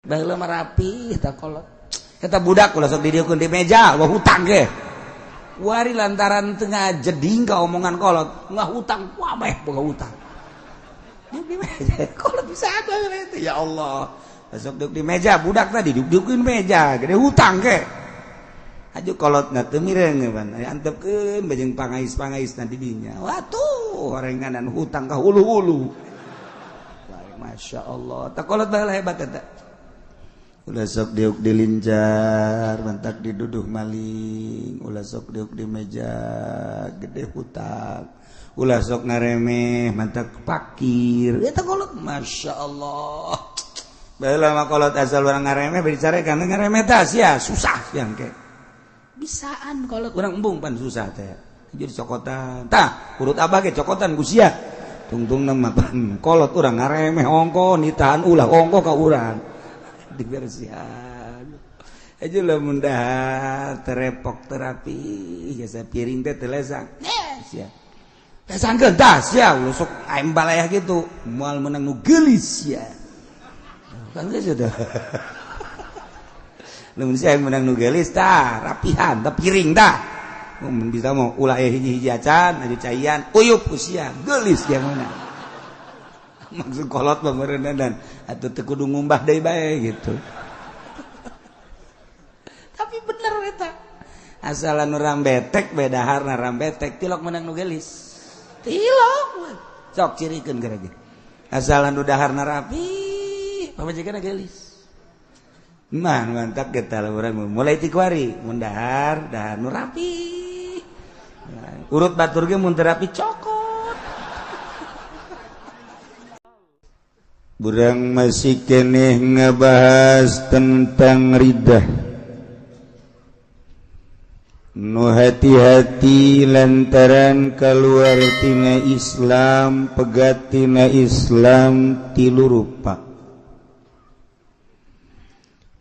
baheula mah rapi eta kolot. Eta budak ulah sok didieukeun di meja, wah hutang ge. Wari lantaran tengah jeding ka omongan kolot, ngah hutang, wah meh boga hutang. Di meja, kolot bisa baheula eta. Ya Allah. Sok duduk di meja, budak tadi duduk-dudukeun meja, gede hutang ge. Aju kolotna teu mireng ban, antepkeun bajeng pangais-pangaisna di dinya. Watuh, horenganan hutang ka hulu-hulu. Masya Allah, tak kolot baheula hebat eta. Ulah sok diuk dilinjar, mantak diduduh maling, ulah sok diuk di meja, gede hutang, ulah sok ngaremeh, mantak pakir. Eta kolot, masya Allah. Baheula mah kolot asal urang ngaremeh, bicarekan ngaremeh tah sia susah yang ke. Bisaan kolot urang embung pan susah teh. Jadi cokotan, tah urut abah ge cokotan ku sia. Tungtung nama pan kolot urang ngaremeh ongko nitahan ulah ongko ka urang. Dibersihan aja lah mundah terepok terapi jasa piring teh telesak sia tesangkeun tah sia sok aing balaya gitu moal menang nu geulis sia kan geus teh lamun sia menang nu geulis tah rapihan tah piring tah mun bisa mau ulah hiji-hiji acan aju caian uyup ku sia geulis sia meunang maksud kolot pemerintah dan atau tekudu ngumbah deui bae gitu. Tapi bener eta. Asalan urang betek bedaharna rambetek tilok menang nu geulis. Tilok. Sok cirikeun gara ge. Asalan nu daharna rapi, pamajikanna geulis. Mantap kita urang mulai ti kuari mun dahar nu rapi. Urut batur ge mun teu rapi cokot. Burang masih keneh ngebahas tentang ridah. Nu hati-hati lantaran keluar tina Islam, pegat tina Islam tilu rupa.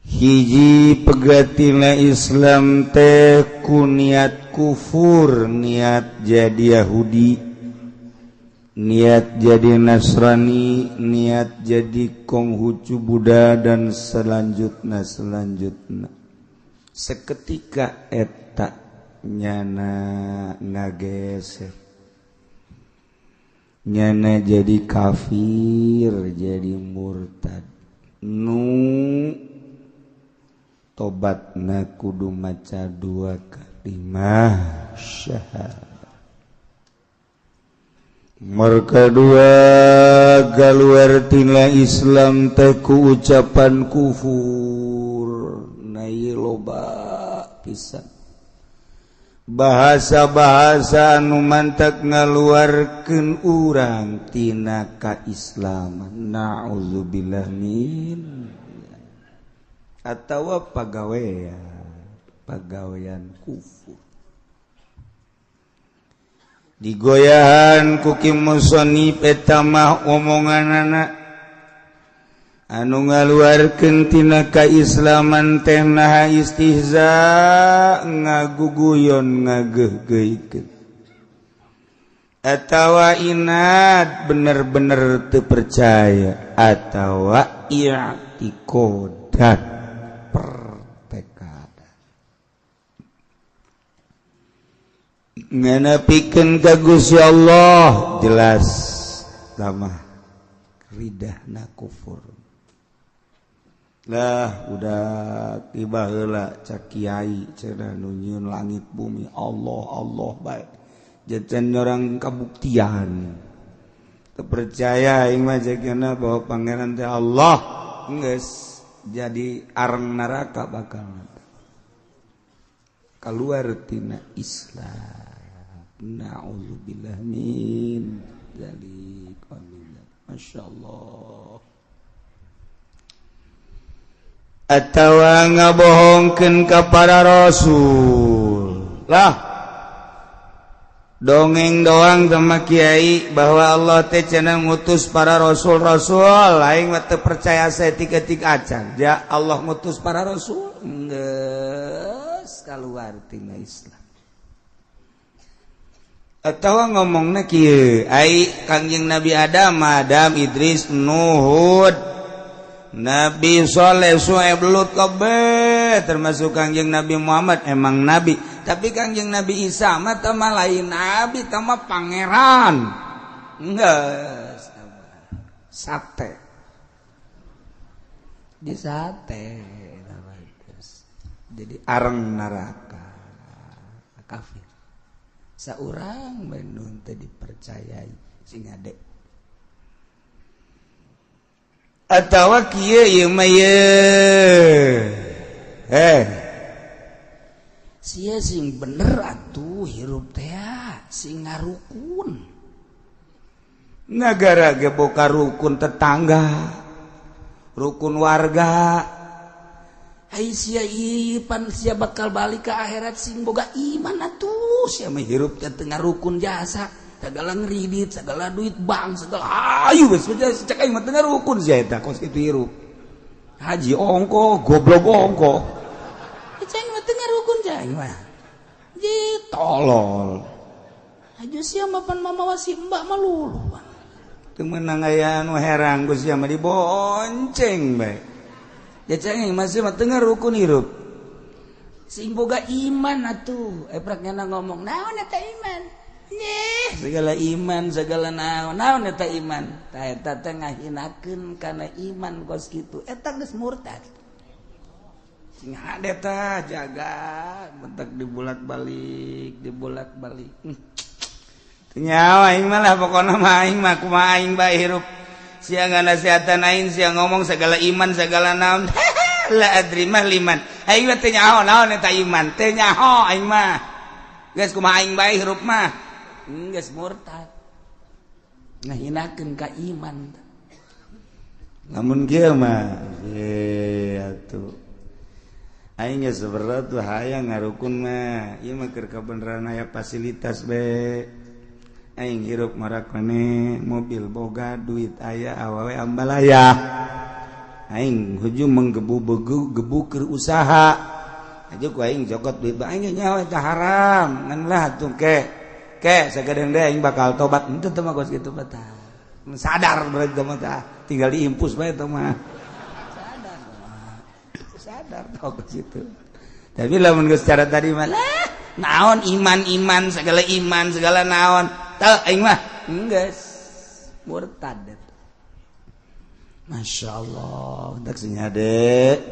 Hiji pegat tina Islam teh ku niat kufur, niat jadi Yahudi, niat jadi Nasrani, niat jadi Konghucu Buddha dan selanjutnya seketika eta nyana ngageser, nyana jadi kafir, jadi murtad. Nu tobatna kudu maca 2 kalimah syahadat. Marka 2 galuar tina Islam teh ku ucapan kufur na ieu loba pisan bahasa-bahasa anu mantak ngaluarkeun urang tina kaislaman. Nauzubillah min atawa pagawean kufur digoyahan kuki musonib eta mah omonganana anu ngaluarkeun tina kaislaman teh naha istihza, ngaguguyon, ngageugeuikeun atawa inad bener-bener teu percaya atawa i'tiqadat nganapikeun ka Gusti Allah jelas tamah ridahna kufur. Lah udah tiba heula cak kiai cenah nu nyieun langit bumi Allah bae. Jajan orang kabuktian. Teu percaya aing mah jekna bahwa pangeran teh Allah geus jadi areng neraka bakal keluar tina Islam. Na'udzubillah min dzalik. Masyaallah. Atawa ngabohongkeun ka para rasul. Lah dongeng doang sama kiai bahwa Allah teh cenah ngutus para rasul-rasul, aing mah teu percaya saeutik-eutik acan. Ja Allah ngutus para rasul geus kaluar tina Islam. Atawa ngomongna kieu, ai Kangjeng Nabi Adam, Idris, Nuh, Hud Nabi Soleh Su'aib Lut kabeh termasuk Kangjeng Nabi Muhammad emang nabi, tapi Kangjeng Nabi Isa mah teh lain nabi, teh mah pangeran. Enggak sate di sate jadi areng neraka kafir saurang menun teh dipercayai sing ade atawa kieu ieu mah sia sing bener atuh hirup teh sing ngarukun nagara ge boga rukun tetangga rukun warga ai sia ipan sia bakal balik ke akhirat sing boga iman atuh sia mah hirup teh teu ngarukun jasa segala ngeridit, segala duit bank, segala ayu wes cek aing mah teu ngarukun sia eta kos kitu hirup. Haji ongko, goblok ongko. Cek aing mah teu ngarukun sia aing mah. Ji tolol. Aju sia mah pan mamawa si mbak mah luluh. Teu meunang aya anu herang ku sia mah dibonceng bae. Ya cek aing mah sia mah teu ngarukun hirup. Sing boga iman atuh, eprak nyana ngomong, naon eta iman? Segala iman segala naon eta iman tah eta teh ngahinakeun kana iman kos kitu eta geus murtad sing hade tah jaga mentek dibolak-balik teu nyawa aing mah lah pokona mah aing mah kumaha aing bae hirup sia nganasihatan aing sia ngomong segala iman segala naon la adri mah liman aing mah teu nyaho naon eta iman teu nyaho aing mah geus kumaha aing bae hirup mah geus murtad ngahinakeun ka iman lamun kieu mah atuh aing geus saberat tuh hayang ngarukun mah ieu mah keur kabeneran aya fasilitas be aing hirup marakane mobil boga duit aya awewe ambalaya aing hujung menggebu keur usaha aja ku aing jokot duit aing nyawa eta haram ngan lah tuh ke sagadeng deui aing bakal tobat henteu teh mah kos kitu bae sadar berarti teh mah tinggal diimpus bae teh mah sadar kos kitu tapi lamun geus cara tadi mah lah naon iman segala naon teu aing mah geus murtad masyaallah dak sing hade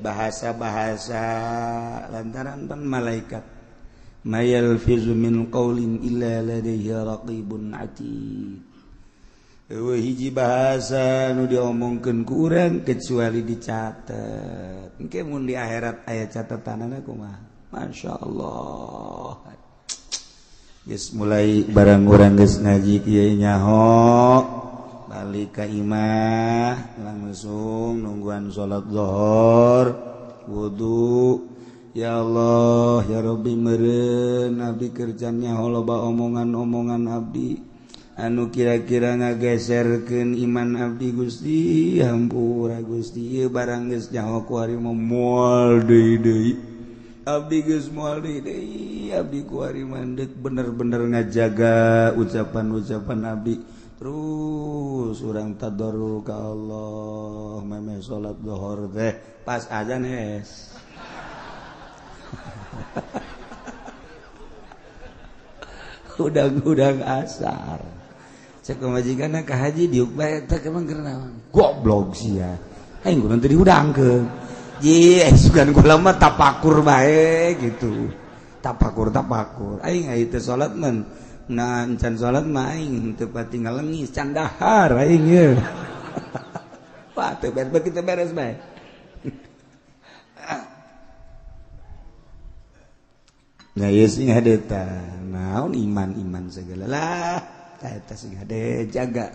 bahasa-bahasa lantaran pan malaikat ma yalfizu min qaulin illa ladayhi raqibun atid. Eueuh hiji bahasa nu diomongkeun ku urang kecuali dicatet. Engke mun di akhirat aya catatanana kumaha? Masyaallah. Geus mulai barang urang geus ngaji kieu nyaho balik ka imah langsung nungguan salat zuhur wudu. Ya Allah ya Rabbi meureun abdi kerjanya loba omongan-omongan abdi anu kira-kira ngageserkeun iman abdi Gusti hampura Gusti ieu barang geus nyaho ku ari moal deui abdi geus moal deui abdi ku ari mandek bener-bener ngajaga ucapan-ucapan abdi terus urang tadarruk ka Allah meme salat zuhur teh pas azan es udang-udang asar cek majikan ka haji diuk bae teh kemang keur naon goblok sia aing kudu teu diudangkeun ji sugan kula mah tapakur bae gitu tapakur aing aya teh salat mah nah encan salat mah aing teu patinggal lengis can dahar aing ye wah teu beres kitu beres bae nah ieu sing hade tah naon iman segala lah tah eta sing hade jaga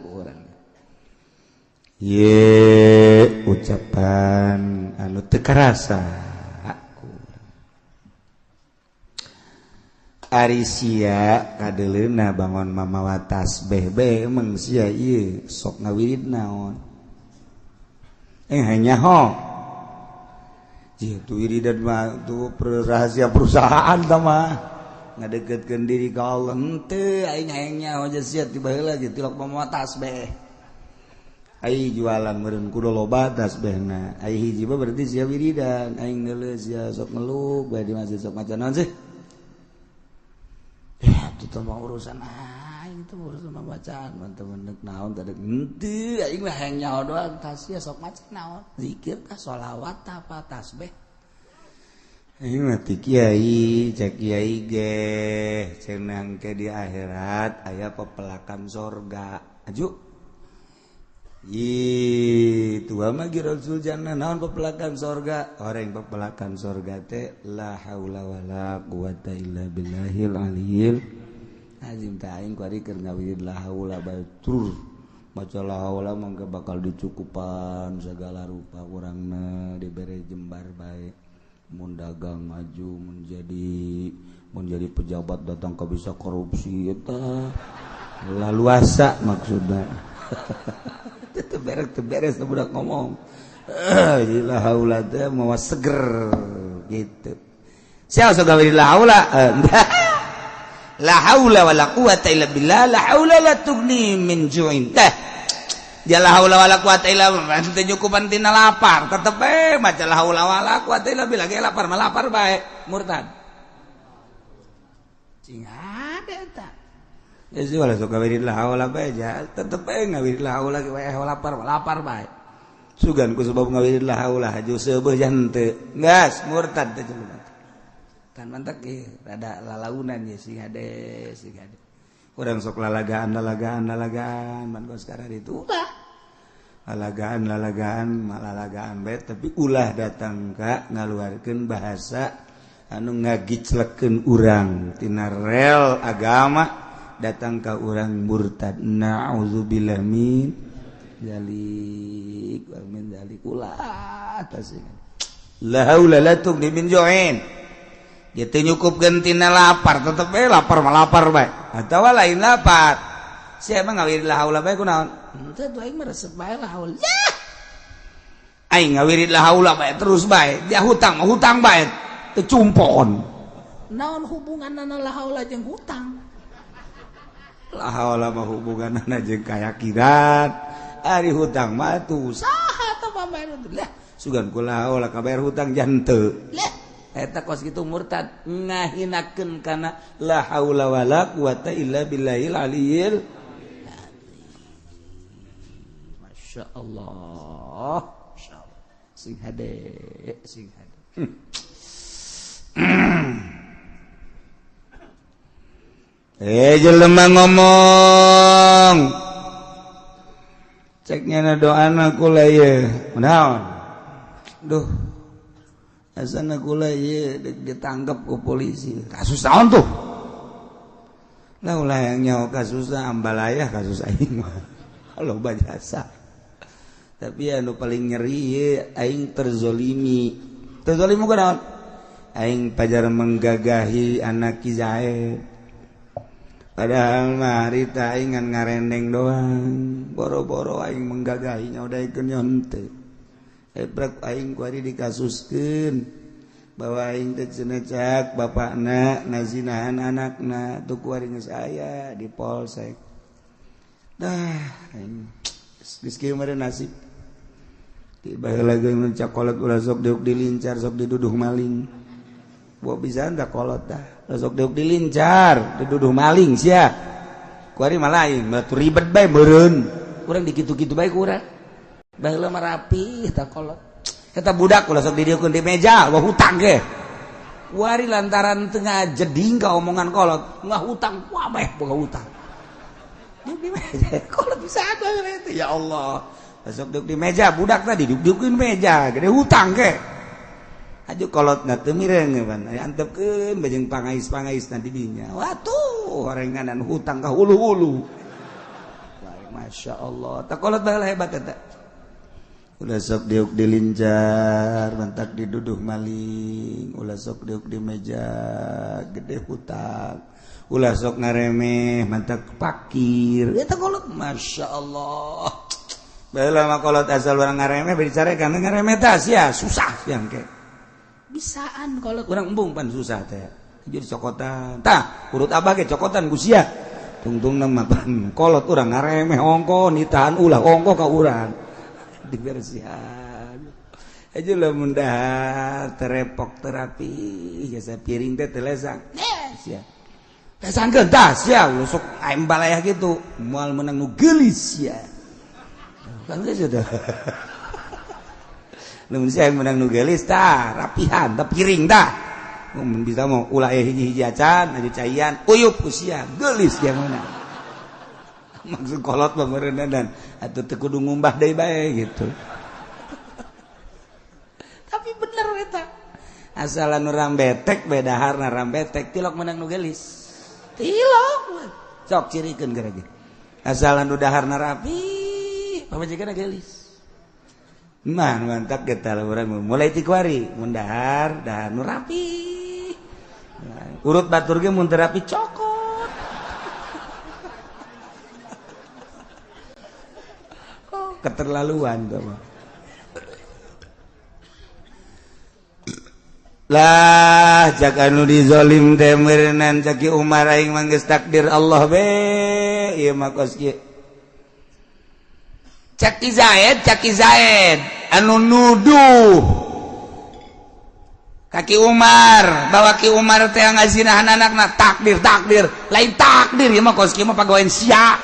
ku urang ye ucapan anu teu karasa aku ari sia kadeleuna bangun mamawa tasbih bae emang sia ieu sok ngawirid naon hanya ho itu wiridan mah itu rahasia perusahaan mah ngadeketkeun diri ka Allah henteu aing hayang nyaho aja sia tiba heula gitu tilok mamawa tasbih jualan meureun kudu loba tasbihna ai hiji mah berarti sia wiridan aing neuleus sia sok ngeluk bae di masjid sok maca naon sih itu mah urusan aing itu urusan bacaan mantep naon teh henteu aing mah hayang nyaho doang tas sia sok maca naon zikir tah sholawat tah apa tasbih aing mah ti kiai cek kiai ge cenah ke di akhirat aya pepelakan sorga aju tua mah Rasul jannah naon pepelakan sorga orang pepelakan sorga teh la haula wala quwata illa billahil aliyil azim ta aing kuari keur ngawirid la haula batur maca la haula mangga bakal dicukupan segala rupa urangna dibere jembar bae mun dagang maju menjadi pejabat datang ka bisa korupsi eta laluasa maksudna beres budak ngomong la haula teh mawa seger gitu sia sok gawe la haula la haula wala quwata illa billah la haula la tughni min ju'in ja la haula wala quwata illa teu nyukupan tina lapar tetep maca la haula wala quwata illa billah ge lapar mah lapar bae murtad cing ada eta jadi wala sok ngawirid la haula bae ja tetep ngawirid la haula ge wae lapar bae sugan ku sebab ngawirid la haula haju seubeuh jan teu geus murtad teh cenah kan mantak ieu rada lalaunan ye sing hade urang sok lalagaan man kos sekarang itu ulah lalagaan bae tapi ulah datang ka ngaluarkeun bahasa anu ngagiclekeun urang tina rel agama datang ke orang murtad na'udzubillah min dzalik wa min dzalik ulah tasing la haula la tughni min ju'in dia teu nyukupkeun tina lapar tetep lapar mah lapar bae atawa lain lapar sia mah ngawirid la haula bae kunaon teu aing mah resep bae la haula aing ngawirid la haula bae terus bae dia hutang bae teu cumpon naon hubunganna la haula jeung hutang la haula mah hubunganna jeung kayakinan ari hutang mah tuh saha tah pambayaran lah sugan ku la haula kabayar hutang jan teu lah eta kos kitu murtad ngahinakeun kana la haula wala quwata illa billahil aliyil masyaallah sing hade jelema ngomong ceknya doana kula ieu naon duh asana kula ieu ditangkap ku polisi kasus naon tuh lah ulah yang nyawa kasus ambalaya kasus aing mah Allah bajasa tapi anu paling nyeri ieu aing terzolimi ku naon aing pajar menggagahi anak Ki Zaid padahal mah harita aing ngan ngarendeng doang boro-boro aing menggagahinya udah ikut nyonte ebrak aing kuari dikasuskeun bahwa aing teh cenah cak bapakna ngazinahan anakna tuh kuari geus aya di polsek dah aing geus kieu mah nasib tiba heula geus cakolot ulah sok deuk dilincar sok diduduh maling buat bisa anda kolot dah sok deuk dilincar diduduh maling sia kuari mah lain batu ribet bae meureun urang dikitu-kitu bae ku urang baheula mah rapi tah kolot eta budak ulah sok didiekeun di meja wah hutang ge kuari lantaran teu ngajeding ka omongan kolot ngahutang wah bae boga hutang di meja kolot bisa bae teh ya Allah sok deuk di meja budak tadi duduk-dudukeun meja gede hutang ge aju kolot na teu mireng pan antepkeun bajeng pangais na di dinya watuh horenganan hutang ka hulu-hulu masyaallah tak kolot bae hebat eta ulah sok diuk dilincar mantak diduduh maling ulah sok diuk di meja gede hutang ulah sok ngaremeh mantak pakir eta kolot masyaallah baheula mah kolot asal urang ngaremeh bicarekan ngaremeh tah sia susah yang ke bisaan kalau kurang embung pan susah teh jadi cokotan tah urut abah ge cokotan ku sia tungtung nama kolot urang ngaremeh ongko nitahan ulah ongko ka urang dibersihan aja lah mundah terepok terapi jasa piring teh telesang ya telesang gentas ya usuk aing balayah gitu moal menang nu geulis ya kan sudah lamun saya menang nu geulis tah rapihan tah piring tah mun bisa mau ulah hiji-hiji acan aju caian uyup usia geulis ya mana maksud kolot mah meureunna dan atuh teu kudu ngumbah deui bae gitu tapi bener eta asal anu rambetek bedaharna rambetek tilok menang nu geulis tilok sok cirikeun geura ge asal anu daharna rapi pamajikana geulis mantap kita urang mulai ti kuari mun dahar nu rapi urut batur ge mun teu rapi cokot keterlaluan tuh lah cak anu dizolim teh meureunnan caki Umar aing mah geus takdir Allah be ieu mah kos kieu caki Zaid anu nuduh kaki Umar bahwa Ki Umar teh ngazinahan anakna takdir lain takdir ieu mah kos kieu mah pagawean sia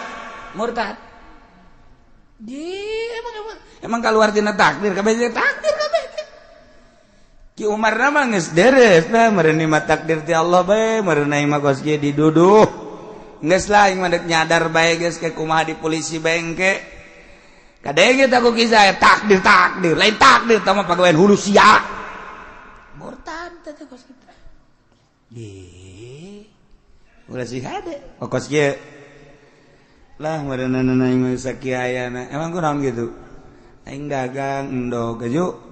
murtad emang kaluar tina takdir kabeh takdir kabeh Ki Umar nama geus deres nah meureun mah takdir ti Allah bae meureun aing mah kos kieu diduduh geus lah aing mah dek nyadar bae geus ke kumaha di polisi bae engke kadege teh ku kisah takdir lain takdir tah mah pagawean hulu sia murtad teh kos kieu ulah sih hade kos kieu lah meureun aing mah sakieu ayana emang kunaon gitu aing dagang endog geju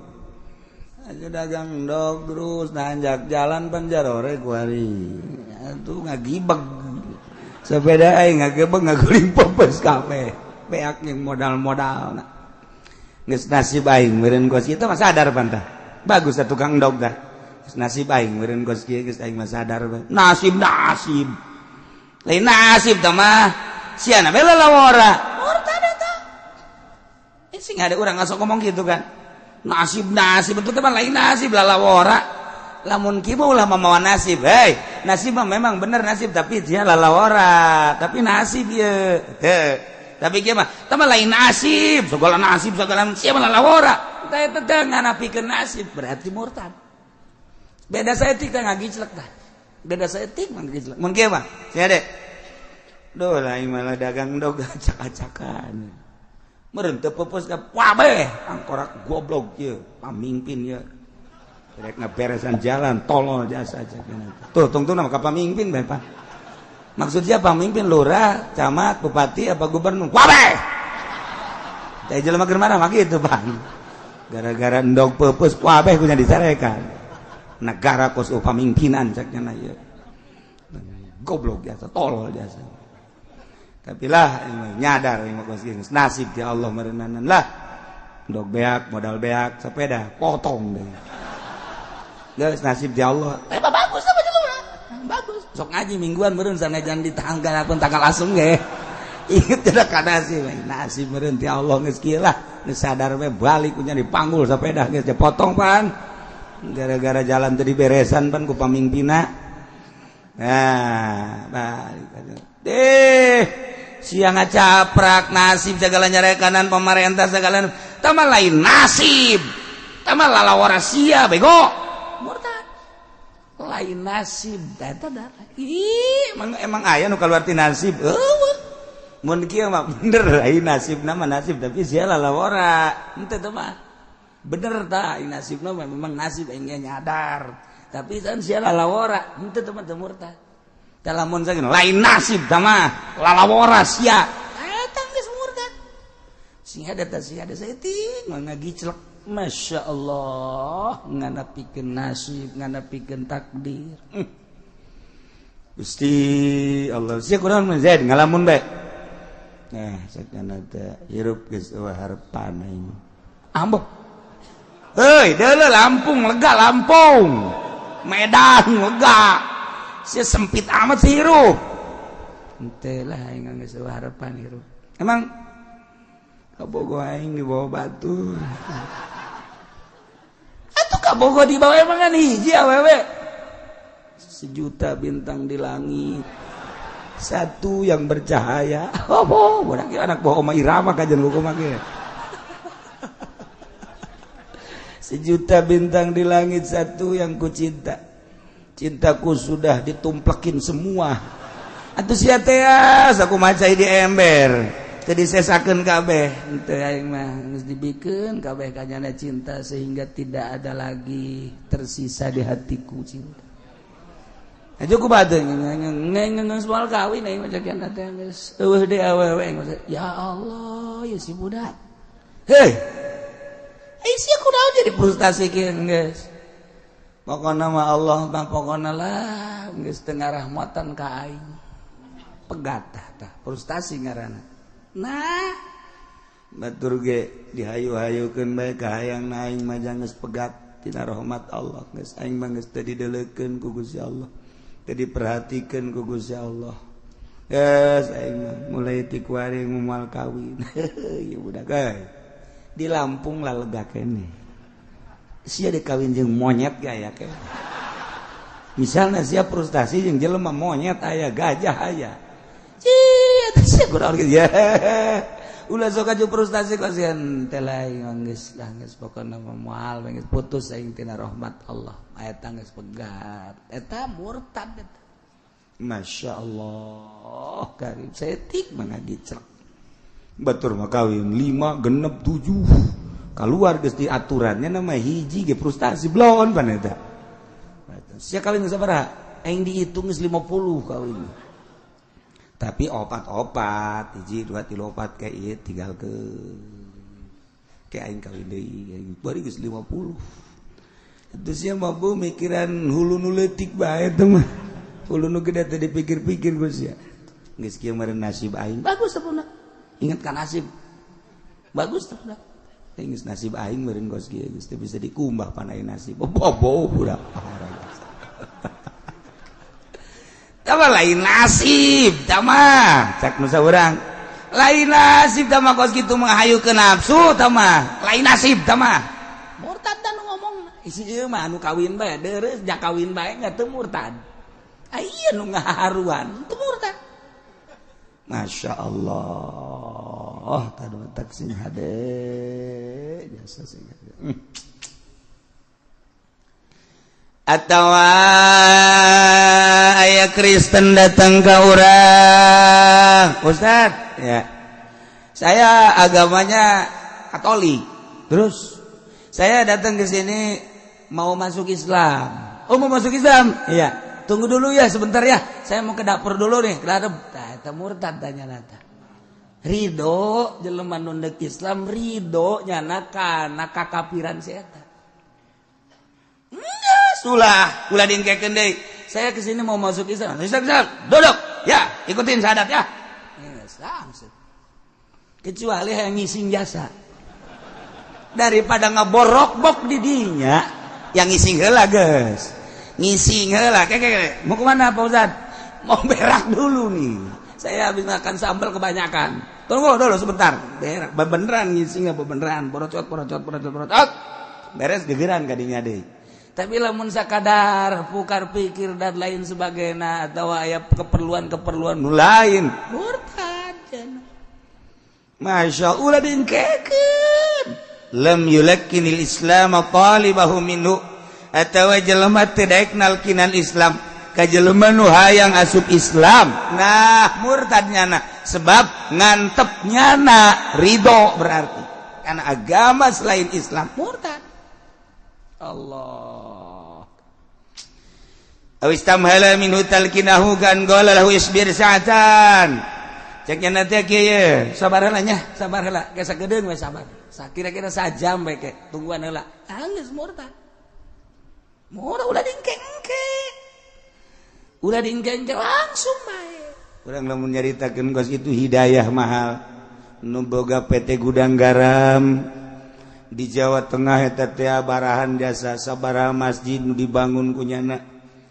aja dagang endog terus nanjak jalan panjarore kuari atuh ngagibeg sepeda aing ngagebeg ngaguling pepes kabeh beak yang modal-modalna geus nasib aing meureun kos kieu teh mah sadar pantah bagus atuh tukang endog tah geus nasib aing meureun kos kieu geus aing mah sadar bae nasib lain nasib tah mah siana bae lalawara murtad eta sing ada urang ngasok ngomong gitu kan nasib itu teman lain nasib lalawara lamun kieu ulah mamawa nasib nasib mah memang bener nasib tapi dia lalawara tapi nasib ieu tapi kieu mah teman lain nasib segala sia mah lalawara tah eta teh nganapikeun nasib berarti murtad beda saeutik teh ngagiclek tah beda saeutik mah ngagiclek mun kieu mah sia de duh lain malah dagang endog acak-acakan meureun teu peupeus ka wabeh angkorak goblok ieu pamimpin ieu rek ngaberesan jalan tolol jasa aja tuh tungtung nama ka pamimpin bae Pak maksudnya pamimpin lurah camat bupati apa gubernur wabeh teh jelema keur marah mah kitu Pak gara-gara endog peupeus wabeh kunya disarekan negara kos pamimpinan cakna ieu goblok jasa tolol jasa tapi lah nyadar nasib ya Allah merenanan lah endog beak modal beak sepeda potong deh geus nasib ya Allah bagus apa jelema bagus sok ngaji mingguan meureun sanajan di tanggal asung ge inget tidak ka nasib meureun ti Allah geus kieu lah geus sadar we balik nya dipanggul sepeda geus dipotong pan gara-gara jalan teu diberesan pan ku pamimpinna nah balik siang ngacaprak nasib segala nyarekanan pemerintah segala tama lain nasib tama lalawara sia bego murtad lain nasib data emang aya nu kaluar ti nasib mun kieu mah bener lain nasib nama nasib tapi sia lalawara henteu teh mah bener tah nasibna memang nasib aing nyadar tapi kan sia lalawara henteu teh mah teu murtad lamun saking lain nasib tama lalawara sia eta geus murtad sing ada teh sia ada saeutik ngagiclek masyaallah nganapikeun nasib nganapikeun takdir Gusti Allah sia kunaon mah Zaid ngalamun bae sakana teh hirup geus eueuh harepan aing ambek deuleu Lampung lega Lampung Medan lega sia sempit amat sih hirup ente lah aing geus harapan hirup. Emang kabogo aing di bawah batu. Atuh kabogo di bawah emang kan hiji awewe. 1 juta bintang di langit. Satu yang bercahaya. Oh, budak anak bawa Oma Irama kajian hukum lagi. 1 juta bintang di langit, satu yang ku cinta. Cintaku sudah ditumplekin semua. Atuh sia teh aku macai di ember. Teu disesakeun kabeh. Teu aing mah geus dibikeun kabeh kanyana cinta sehingga tidak ada lagi tersisa di hatiku cinta. Aja ku badeung ngeus moal kawin aing mah cakean teh geus eueuh deui awewe ya Allah ya si budak. Hei. Ai sia kunaon jadi frustasi kieu geus. Pokona mah Allah mah pokona lah geus teu ngarahmatan ka aing. Pegat tah frustasi ngaranna. Nah, batur ge dihayu-hayukeun bae ka hayangna aing mah geus pegat tina rahmat Allah. Geus aing mah geus teu dideuleukeun ku Gusti Allah. Teu diperhatikeun ku Gusti Allah. Geus aing mah mulai ti kuaring moal kawin. Ieu budak euy. Di Lampung lah lega kene. Sia dikawin jeung monyet ge aya ke. Misalna sia frustasi jeung jelema monyet aya, gajah aya. Cie, sia kunaon kieu ya. Ulah sok aju frustasi kasihan teh lain geus pokona moal geus putus aing tina rahmat Allah. Eta geus pegat. Eta murtad eta. Masyaallah karim setik mangagicrek. Batur mah kawin 5 genep 7. Kaluar geus di aturannya nama hiji ge frustasi blon pan eta. Sia kawin geus sabaraha? Aing dihitung geus 50 kawin. Tapi opat-opat, 1, 2, 3, 4 kayak ieu tinggalkeun. Kayak aing kawin deui, aing bari geus 50. Itu sia mampu mikiran hulu nu leutik bae teh mah. Hulu nu gede teh dipikir-pikir geus sia. Geus kieu meureun nasib aing. Bagus sapuna. Ingat ka nasib. Bagus teh budak. Geus nasib aing meureun geus kieu geus teu bisa dikumbah pan aing nasib. Bobo budak. Tama lain nasib, tama cak nusa urang. Lain nasib tama kos kitu menghayukeun nafsu tama. Lain nasib tama. Murtad dan ngomong. Isi ieu mah anu kawin bae deureus jak kawin bae nya teu murtad. Aya nu ngaharuan teu murtad. Masya Allah. Tadu taksin hade jasa sing. Atawa aya Kristen datang ke urang, Ustaz, ya. Saya agamanya Katolik. Terus saya datang ke sini mau masuk Islam. Oh, mau masuk Islam? Iya. Tunggu dulu ya sebentar ya. Saya mau ke dapur dulu nih. Keladep. Tah murtad tanya nata. Ridho jelema nu neuk Islam ridho nyana kana kakafiran si eta. Sulah, ulah diengkekeun deui. Saya ke sini mau masuk Islam. Ustaz, duduk. Ya, ikutin syahadat ya. Langsung. Kecuali yang ngising jasa. Daripada ngaborok-bok di dinya, yang ngising heula geus. Ngising heula. Mau ke mana Pak Ustaz? Mau berak dulu nih. Saya habis makan sambal kebanyakan. Tunggu dulu sebentar. Berak beneran ngising apa beneran? Borocot. Beres gegeran ka dinya deui. Tapi lamun sakadar pukar pikir dan lain sebagainya atau aya keperluan nu lain murtad. Masya Allah diengkekeun. Lam yulakkinil Islam talibahu minhu atawa jelema teu daek nalkinan Islam ka jelema nu hayang asup Islam. Nah, murtadnya sebab ngantepnya ridho berarti karena agama selain Islam murtad. Allah. Awis tamhala minhu talkinahu kan qala lahu isbir sa'atan. Ceknya nanti kieu sabar heula nya, sabar heula. Ge sagedeung we sabar. Sakira-kira sajam we ke tungguan heula. Geus murtad. Ulah dingke-engke. Ulah dingke-engke langsung bae. Urang lamun nyaritakeun kos itu hidayah mahal. Nu boga PT Gudang Garam di Jawa Tengah eta teh barahan jasa sabaraha masjid nu dibangun ku nyana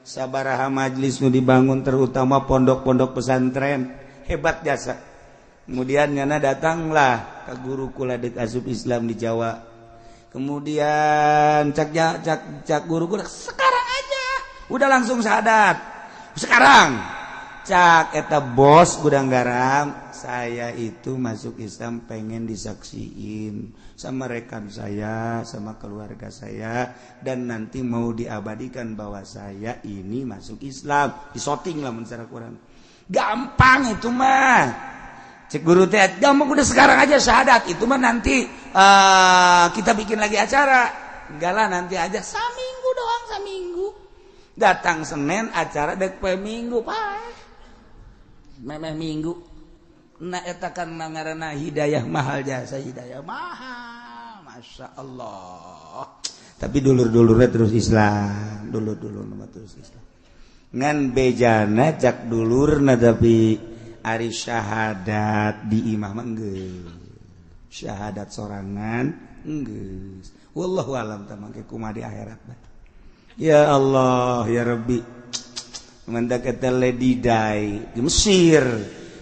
sabaraha majlis nu dibangun terutama pondok-pondok pesantren hebat jasa. Kemudian nyana datanglah ke guru kula dek asup Islam di Jawa. Kemudian cak guru kula sekarang aja udah langsung syahadat sekarang. Cak eta bos gudang garam, saya itu masuk Islam pengen disaksiin sama rekan saya, sama keluarga saya, dan nanti mau diabadikan bahwa saya ini masuk Islam. Disoting lah mencara Quran. Gampang itu mah. Cek guru teh, gampang udah sekarang aja syahadat. Itu mah nanti kita bikin lagi acara. Enggak lah nanti aja saminggu doang, saminggu. Datang Senin acara dek Minggu, Pak. Memeh minggu na eta kan ngaranna hidayah mahal jasa hidayah mahal Masya Allah. Tapi dulur-dulurnya terus Islam, dulur-dulur nama terus Islam ngan bejana cak dulurna tapi ari syahadat di imam enggeus syahadat sorangan enggeus wallahu alam tamangke kumaha di akhirat. Ya Allah ya Rabbi mendak eta ledidai di Mesir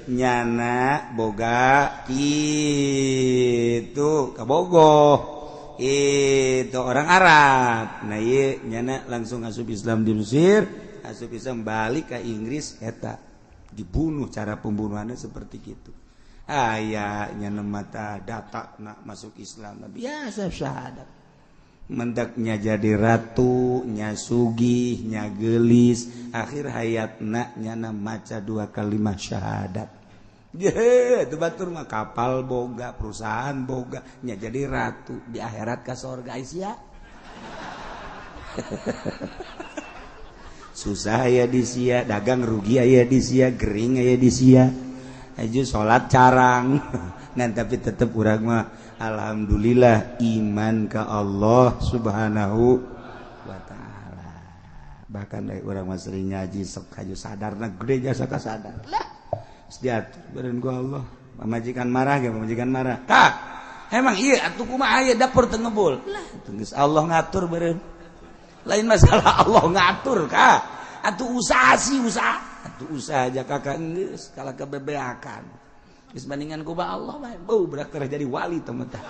nyana boga itu kabogoh itu orang Arab. Nah ieu nyana langsung asup Islam di Mesir, asup Islam balik ke Inggris eta dibunuh. Cara pembunuhannya seperti gitu. Aya nyana mata data nak masuk Islam biasa syahadat. Mendaknya jadi ratu, nya sugih, nya gelis, akhir hayatna nyana maca 2 kalimat syahadat. Itu batur mah kapal boga, perusahaan boga, nya jadi ratu di akhirat ka surga ya. Susah aya di sia, dagang rugi aya di sia, gering aya di sia. Aju salat carang. Nah tapi tetep urang mah alhamdulillah iman ke Allah subhanahu wa ta'ala. Bahkan dari orang mah sering ngaji sok haju sadarna gede jasa ka sadar lah sediatur beureun ku Allah. Pamajikan marah ge pamajikan marah kak emang iya atuh kumaha aya dapur teu ngebul lah geus Allah ngatur beureun lain masalah Allah ngatur kak atuh usaha sih usaha atuh usaha aja kakak geus kala kebebeakan geus bandingan ku ba Allah mah berak terus jadi wali teman-teman.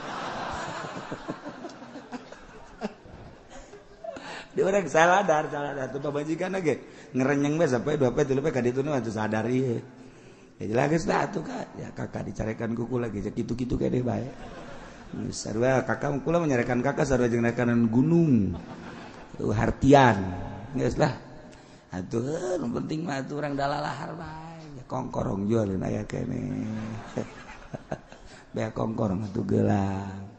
Di orang sadar tuh pamajikan ge ngerenyeng we sampai 2 3 ka ditu atuh sadar ieu. Ya jelas geus da atuh Kak. Ya kakak dicarekan ku kula ge kitu-kitu kene bae. Sarua kakak kula menyarekan kakak sarua jeung rekanan gunung. Hartian. Geus lah. Atuh nu penting mah atuh urang dalalahar bae. Kongkorong jualin aya kene. Bea kongkorong atuh gelang.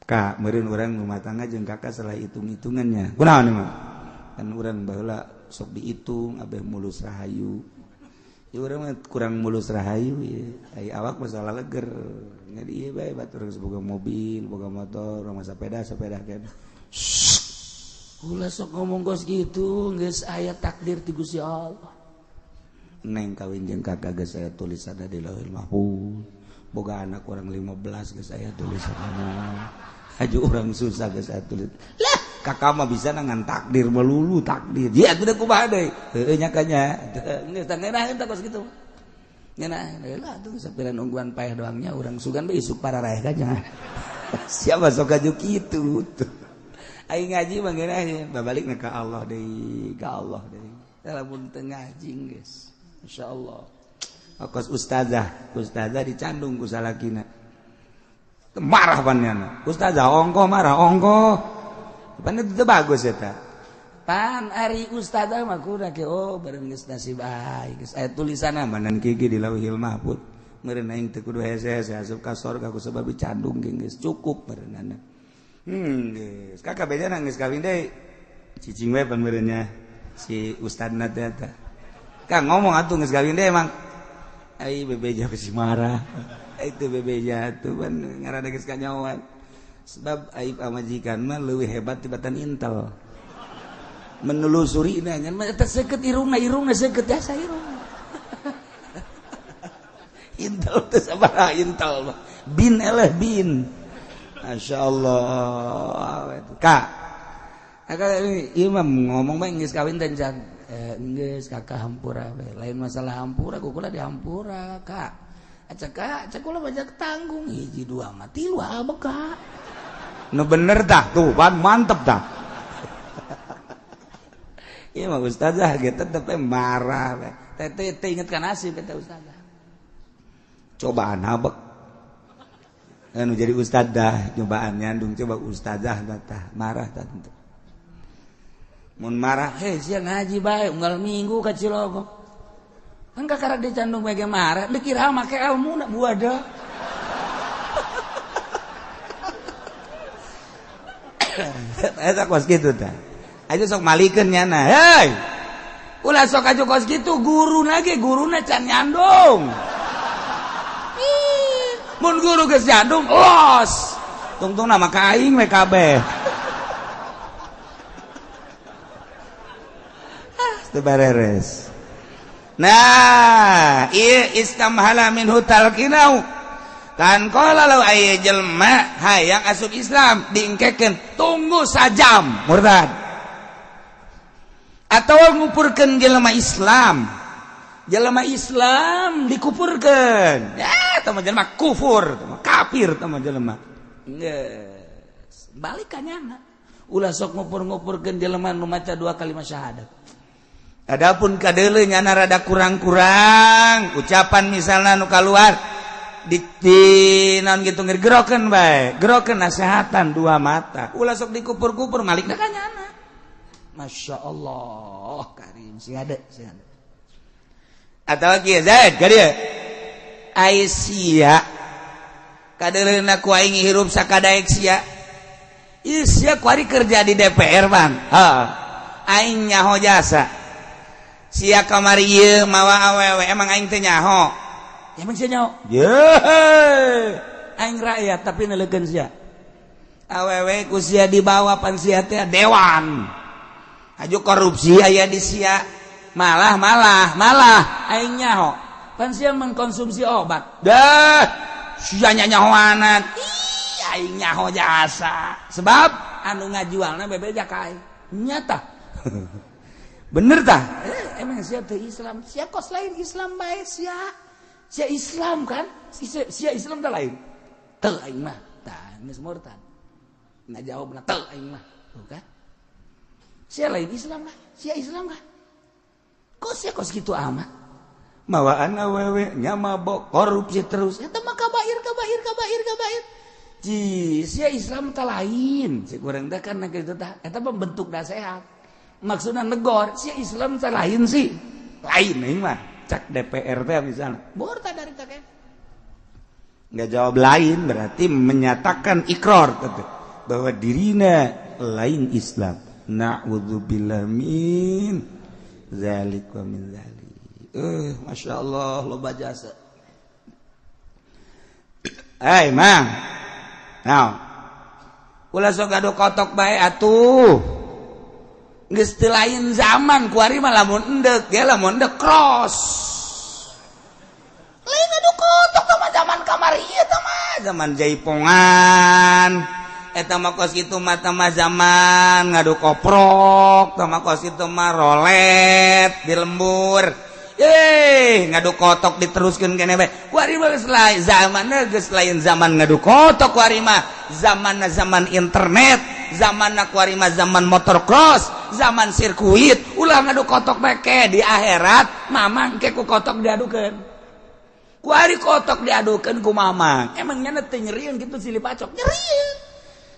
Kak, meureun urang rumah tangga jeung kakak salah hitung-hitungannya. Kunaon mah? Kan urang baheula sok dihitung abeh mulus rahayu. Ieu urang mah kurang mulus rahayu ieu. Ai awak masalah leger. Jadi ieu bae batur geus boga mobil, boga motor, boga sepeda kene. Ulah sok ngomong kos kitu, geus aya takdir ti Gusti Allah. Neng kawin jeung kakak geus aya tulisan di Lauhul Mahfuz. Boga anak urang 15 geus aya tulisanna. Aju urang susah geus aya tulis. Lah, kakak mah bisa nangan takdir melulu takdir. Dia teu da kumaha deui. Heueuh nya kanya. Geus tah ngeunaheun tah kos kitu. Ngeunaheun lah tuh sapiran ungguan paeh doangnya urang sugan bae isuk pararaeh kanya. Siapa sok kaju kitu. Aing ngaji mah ngeunaheun, babalikna ka Allah deui, ka Allah deui. Lamun teu ngaji geus. Insyaallah. Kos ustazah dicandung ku salakina. Marah panjana. Ustazah ongkoh marah ongkoh. Pan itu bagus eta. Pan ari ustazah mah kudu ke bareng geus nasib bae. Geus aya tulisanna manan kiki di Lauhul Mahfuz. Meureun aing teu kudu hese-hese asup ka surga ku sabab dicandung geus cukup bereunana. Geus. Kakak bejana geus kawin deui. Cicing we pan meureun nya si ustadna teh eta. Kang ngomong atuh geus kawin deui emang. Ai bebeja geus marah. Itu bebeja tuh kan ngarana geus kanyawan. Sebab aib amajikan mah leuwih hebat tibatan Intel. Menelusuri na ngan eta seukeut irungna seukeut jasa irungna. Intel teh sabaraha Intel mah. Bin eleh bin. Masyaallah. Kak Imam ngomong mah geus kawin teh can geus kakak hampura we. Lain masalah hampura kukula di hampura Kak. Cek kula bajak tanggung hiji dua mah tilu abek Kak. Nu bener tah tuh pan mantep tah. Ieu mah ustazah ge tetep marah we. Teh ingetkan nasib eta ustazah. Cobaan abek. Anu jadi ustazah cobaan nyandung coba ustazah tah marah tah tentu. Mun marah, sia ngaji bae unggal minggu ka Cilogo. Kan kakara dicandung bae ge marah, dikira make ilmu na buada. Eta kos kitu tah. Aja sok malikeun nyana. Hei. Ulah sok aju kos kitu guruna ge guruna can nyandung. Mun guru geus nyandung los. Tungtung nama ka aing we kabeh. Beres. Nah, ieu istamhala minhu talqinau. Kan qala law aya jelma hayang asup Islam diengkekeun tunggu sajam murtad. Atawa ngupurkeun jelema Islam. Jelema Islam dikupurkeun. Ya, tah jelema kufur, kafir tah jelema. Geus, balik ka nyana. Ulah sok ngupur-ngupurkeun jelema nu maca 2 kalimat syahadat. Adapun kadeuleu nyana rada kurang-kurang ucapan misalna nu kaluar di naon kitu gerokeun bae gerokeun nasehatan 2 mata ulah sok dikupur-kupur malikna ka nyana masyaallah karim sing ada atawa kieu Zaid ka dieu ai sia kadeuleuna ku aing hirup sakadaek sia ieu sia ku ari kerja di DPR Bang aing nyaho jasa sia kamari ieu mawa awewe emang aing teh nyaho emang sia nyaho aing rakyat tapi neulekeun sia awewe ku sia dibawa pan sia teh dewan aju korupsi aya di sia malah aing nyaho pan sia mengkonsumsi obat dah sia nyahoanan aing nyaho jasa sebab anu ngajualna bebe jakai nyata bener tah emang sia teu Islam sia kos lain Islam bae sia Islam kan sia Islam teh lain teu aing mah tah geus murtad na jawabna teu aing mah tuh kan sia lain Islam kan sia Islam kan kok sia kos kitu amat mawaan awewe nya mabok korupsi terus eta mah kabair ji sia Islam teh lain si kurang teh kan kitu tah eta mah bentuk nasihat maksudnya negor si Islam teh lain sih lain nih mah cak DPR teh misalnya murtad dari teh nggak jawab lain berarti menyatakan ikrar bahwa dirinya lain Islam na'udzubillah min zalik wa min zalik masya Allah loba jasa mang now ulah sok adu kotok bae atuh geus teu lain zaman kuari mah lamun endek ge lamun endek cross lain adu kotok mah zaman kamari ieu teh mah zaman jaipongan eta mah kos kitu mah zaman ngadu koprok teh mah kos kitu mah rolet di lembur ngadu kotok diteruskeun kene bae kuari mah geus lain zamanna geus lain zaman ngadu kotok kuari mah zamanna zaman internet zamanna kuari mah zaman motocross zaman sirkuit ulah ngadu kotok beke di akhirat mamang ke ku kotok diadukeun kuari kotok diadukeun ku mamang emangnya teh nyerieun kitu silih pacok nyerieun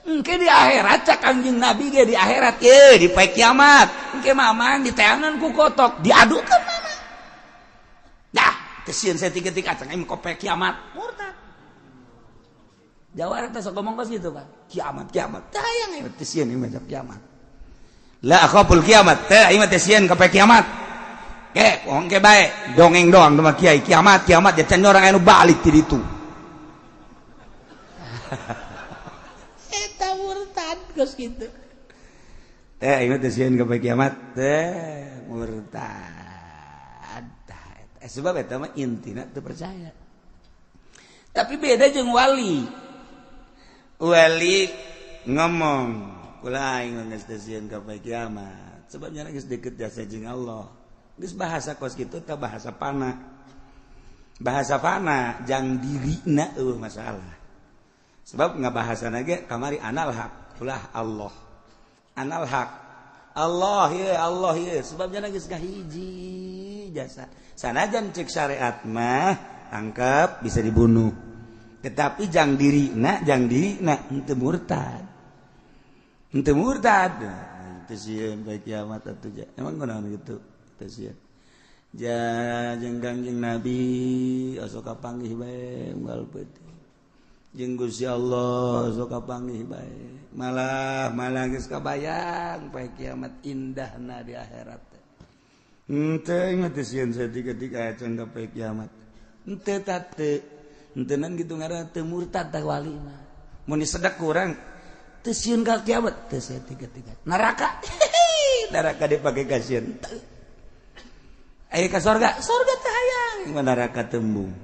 engke di akhirat cak anjing nabi ge di akhirat di poe kiamat engke mamang diteangan ku kotok diadukeun mamang dah teh sieun saeutik-eutik acang im poe kiamat murtad Jawa teh sok ngomong kos gitu kan kiamat tayang teh sieun ieu mah kiamat la akhaful kiamat teh ieu mah teh sieun ka poe kiamat ke ongke bae dongeng doang mah kiai kiamat ya can orang anu balik ti ditu eta murtad geus kitu teh ieu teh sieun ka poe kiamat teh murtad sebab eta mah intina teu percaya tapi beda jeung wali ngomong kula aing geus teu sieun ka poe kiamat sebabnya geus deukeut jasa jeung Allah geus bahasa kos kitu teh bahasa fana jang dirina masalah sebab ngabahasana ge kamari anal haq ulah Allah anal haq Allah ya sebabnya geus kahiji jasa sanajan cek syariat mah tangkap bisa dibunuh tetapi jang dirina henteu murtad teu sieun bae kiamat atuh ja emang kunaon kitu teu sieun jeung Kangjeng Nabi sok kapanggih bae unggal peuting jeung Gusti Allah sok kapanggih bae malah geus kabayang bae kiamat indahna di akhirat henteu mah teu sieun saeutik-eutik aya can ka poe kiamat henteu henteunan kitu ngaranna teu murtad tah wali mah mun disedek urang teu sieun ka kiamat teu saeutik-eutik neraka dipake ka sieun ayo ke surga teh hayang mana neraka tembung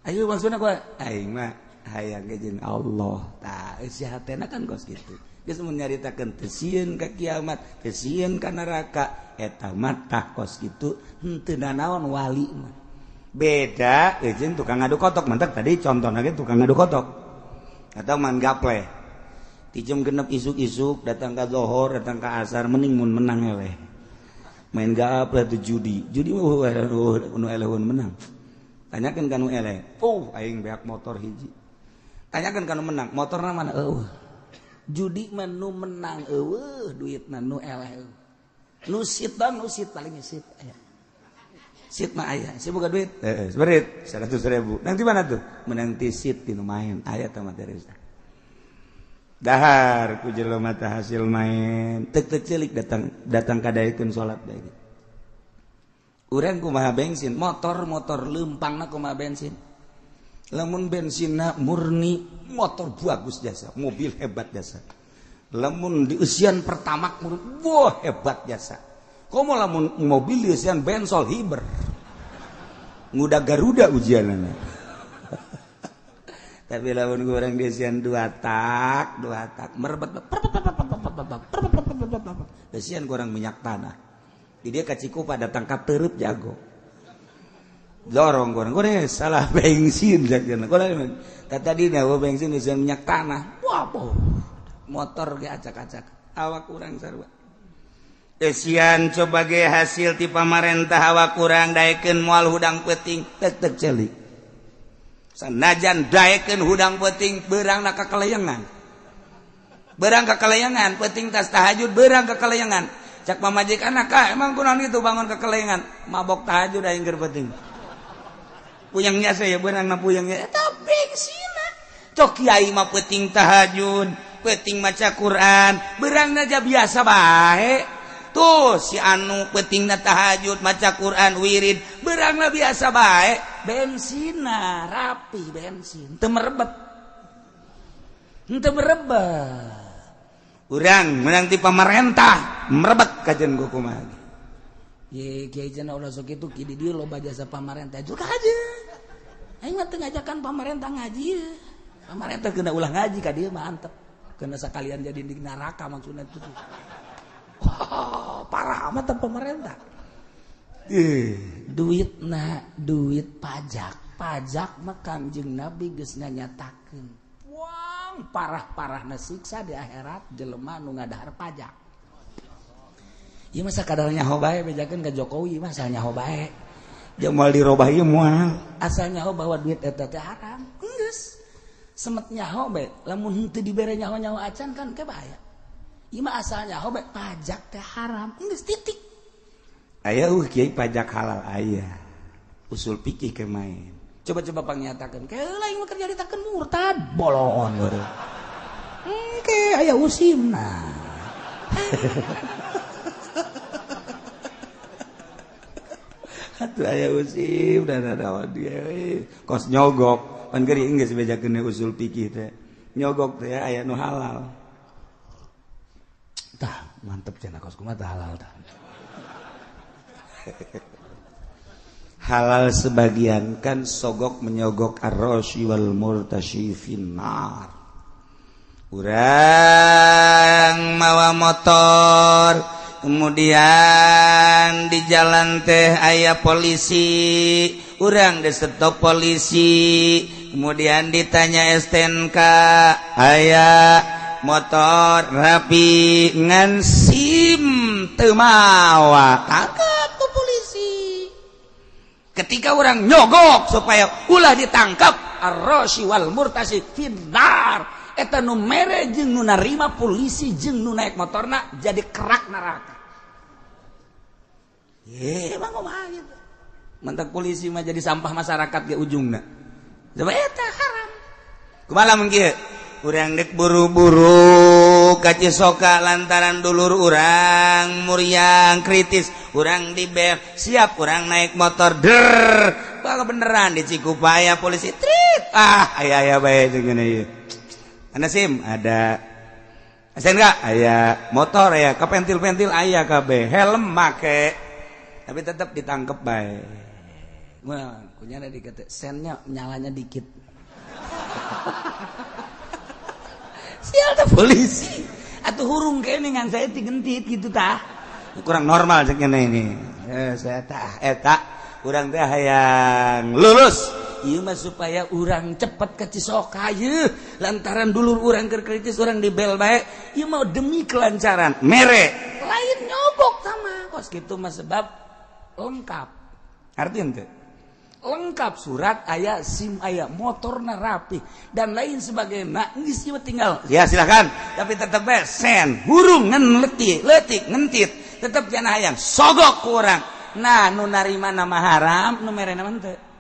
ayo maksudna ku aing mah hayang ke jeung Allah tah isi hatena kan kos kitu geus mun nyaritakeun teu sieun ka kiamat teu sieun ka neraka eta mah tah kos kitu henteu naon wali mah beda jeung tukang ngadu kotok mantek tadi contohna ge tukang ngadu kotok atau man gaple di jam 6 isuk-isuk datang ka zuhur datang ka asar mending mun menang we main gaple tuh judi mah nu elehun menang tanyakeun ka nu eleh aing beak motor hiji tanyakeun ka nu menang motorna mana judi mah nu menang duitna nu eleh nu sit paling sit aya sit mah aya si boga duit seberit 100.000 nang di mana tuh menang ti sit ti nu main aya teh materi dahar ku jelema teh hasil main teuk ceulik datang kadaekeun salat bae urang kumaha bensin motor leumpangna kumaha bensin lamun bensinna murni motor bagus jasa mobil hebat jasa lamun di usian pertamax wah hebat jasa komo lamun mobil di usian bensol hiber ngudag Garuda ujianana tapi lamun urang di usian 2 tak merebet usian kurang minyak tanah di dia kacikupa datang ka teureut jago dorong kurang salah bensin sakjeuna kurang tadi na bensin usian minyak tanah wah motor ge acak-acak awak kurang sarua usian coba ge hasil ti pamarentah awak kurang daekeun moal hudang peuting tek celik sanajan daekeun hudang peuting beurangna kakaleyengan peuting tas tahajud beurang kakaleyengan cak pamajikanna ka emang kunaon kitu bangun kakaleyengan mabok tahajud aing keur peuting puyengnya saya beurangna puyengnya eta bengsina cok kiai mah peuting tahajud peuting maca Quran beurangna aja biasa bae tuh si anu peutingna tahajud maca Quran wirid beurangna biasa bae bensina rapi bensin teu merebet urang menang ti pamarentah merebet kajen ku kumaha ye kiai cenah ulah sok kitu ki di dieu loba jasa pamarentah juga aja aing mah teu ngajakan pamarentah ngaji pamarentah keuna ulah ngaji ka dieu mah antep keuna sakalian jadi di neraka maksudna itu parah amat pemerintah duit pajak mah Kangjeng Nabi geus nyatakeun wang parah-parahna siksa di akhirat jelema nu ngadahar pajak ieu mah sakadar nyaho bae bejakeun ka Jokowi mah asal nyaho bae jeung moal dirobah ieu moal asal nyaho bahwa duit eta teh haram geus semet nyaho bae lamun henteu dibere nyaho-nyaho acan kan ke bahaya ieu mah asal nyaho bae pajak teh haram geus titik aya kiai pajak halal aya usul fikih ke main coba pangnyatakeun ke lain mah kerja ditakeun murtad bolon baru ke aya usimna atuh aya usim dan ada dia kos nyogok pan geuring geus bejakeun usul fikih teh nyogok teh aya nu halal tah mantep cenah kos kumaha tah halal tah halal sebagian kan sogok menyogok ar-rasyi wal murtasyi finnar urang mawa motor kemudian di jalan teh aya polisi urang disetop polisi kemudian ditanya STNK aya motor rapi ngan SIM teu mawa tangkap tuh polisi ketika orang nyogok supaya ulah ditangkap ar-rashi wal murtasi finnar eta nu mere jeung nu narima polisi jeung nu naik motorna jadi kerak neraka. Emang kumaha gitu. Mentak polisi mah jadi sampah masyarakat ge ujungna. Coba eta haram. Kumaha mun kieu? Urang dek buru-buru ka Cisoka lantaran dulur urang muriang kritis, urang di bel siap urang naik motor der. Bang beneran di Cikupaya polisi trit. Aya bae jeung ieu. Ada SIM, ada STNK, aya motor ya, kepentil-pentil aya kabeh, helm make, tapi tetap ditangkep bae. Wah, kunyana dikata sennya nyalanya dikit. Sial teh polisi, atuh hurung kene ngan saya digentit gitu tah. Kurang normal cek ini. Saya eta urang teh hayang lulus. Ieu mah supaya urang cepet ke Cisoka ieu lantaran dulur urang keur kritis urang di bel bae ieu mah demi kelancaran mere lain nyogok sama kos kitu mah sebab lengkap artian teh lengkap surat aya SIM aya motorna rapi dan lain sebagainya geus ieu tinggal ya silakan tapi tetep bae sen hurung ngan leutik ngentit tetep jangan hayang sogok ku urang nah nu narima nama haram nu merena mah teu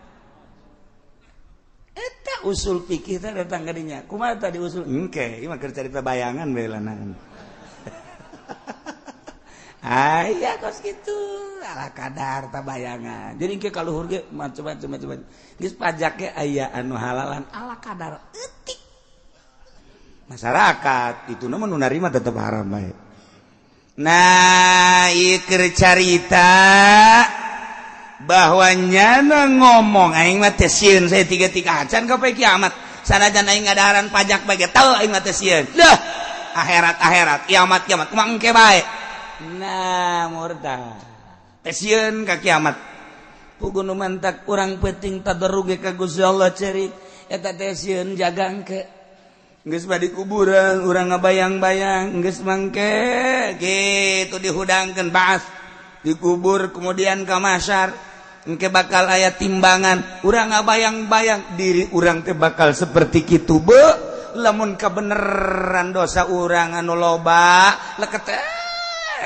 eta usul fikih teh datang ka dinya. Kumaha tadi usul? Engke, ieu mah keur carita bayangan bae lanang. Aya kos kitu, ala kadar ta bayangan. Jadi engke kaluhur ge macam-macam. Geus pajak ge aya anu halalan ala kadar eutik. Masyarakat itu nu narima tetep haram bae. Nah, ieu keur carita bahwa nyana ngomong aing mah teh sieun saya 3 acan ka poe kiamat sanajan aing ngadaharan pajak bage teu aing mah teh sieun dah akhirat kiamat kumaha engke bae nah murtad teh sieun ka kiamat puguh nu mantak urang peuting tadarruge ka Gusti Allah ceri eta teh sieun jaga engke geus badi kuburan urang ngabayang-bayang geus mangke kitu dihudangkeun baas dikubur kemudian ka masyar engke bakal aya timbangan urang ngabayang-bayang diri urang teh bakal seperti kitu be lamun kabeneran dosa urang anu loba leket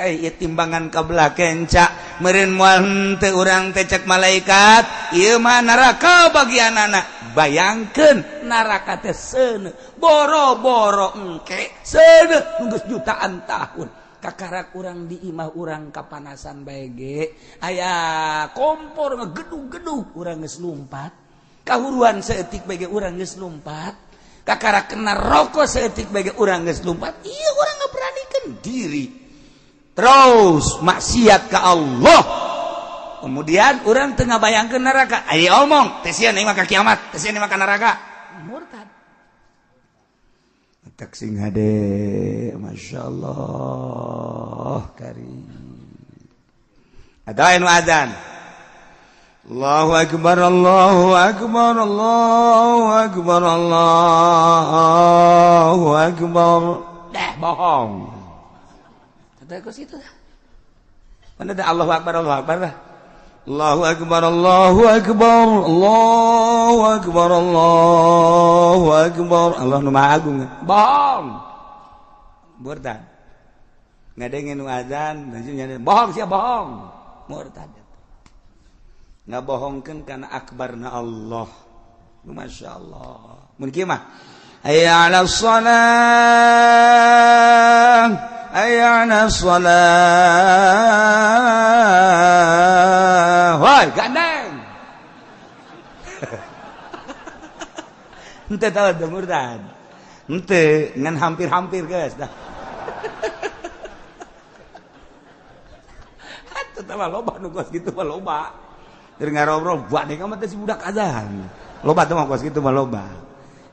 ieu timbangan kabelah kenca meureun moal teu urang teh cek malaikat ieu mah neraka bagianana bayangkeun neraka teh seuneu boro-boro engke seuneu geus jutaan tahun kakarak urang di imah urang kapanasan bae ge aya kompor ngegedug-gedug urang geus lumpat kahuruan saeutik bae ge urang geus lumpat kakarak kena rokok saeutik bae ge urang geus lumpat ieu urang ngaberanikeun diri terus maksiat ka Allah kemudian urang teu ngabayangkeun neraka aya omong teh sieun ieu mah ka kiamat teh sieun ieu mah ka neraka murtad tak sing hade masyaallah karim ada anu adzan Allahu akbar Allahu akbar Allahu akbar Allahu akbar bohong kata kos itu mana ada Allahu akbar dah Allahu akbar Allahu akbar Allahu akbar Allahu akbar Allah nu maha agung bohong murtad ngadengeun nu azan bohong sia bohong murtad ngabohongkeun kana akbarna Allah masyaallah mun kieu mah hayya 'alas shalah hayya 'alas shalah woi gandeng ente tahu dah murtad ente ngan hampir-hampir guys dah atuh tah loba nu kos kitu mah loba keur ngarobrol buat deui mah teh si budak azan loba teh mah kos kitu mah loba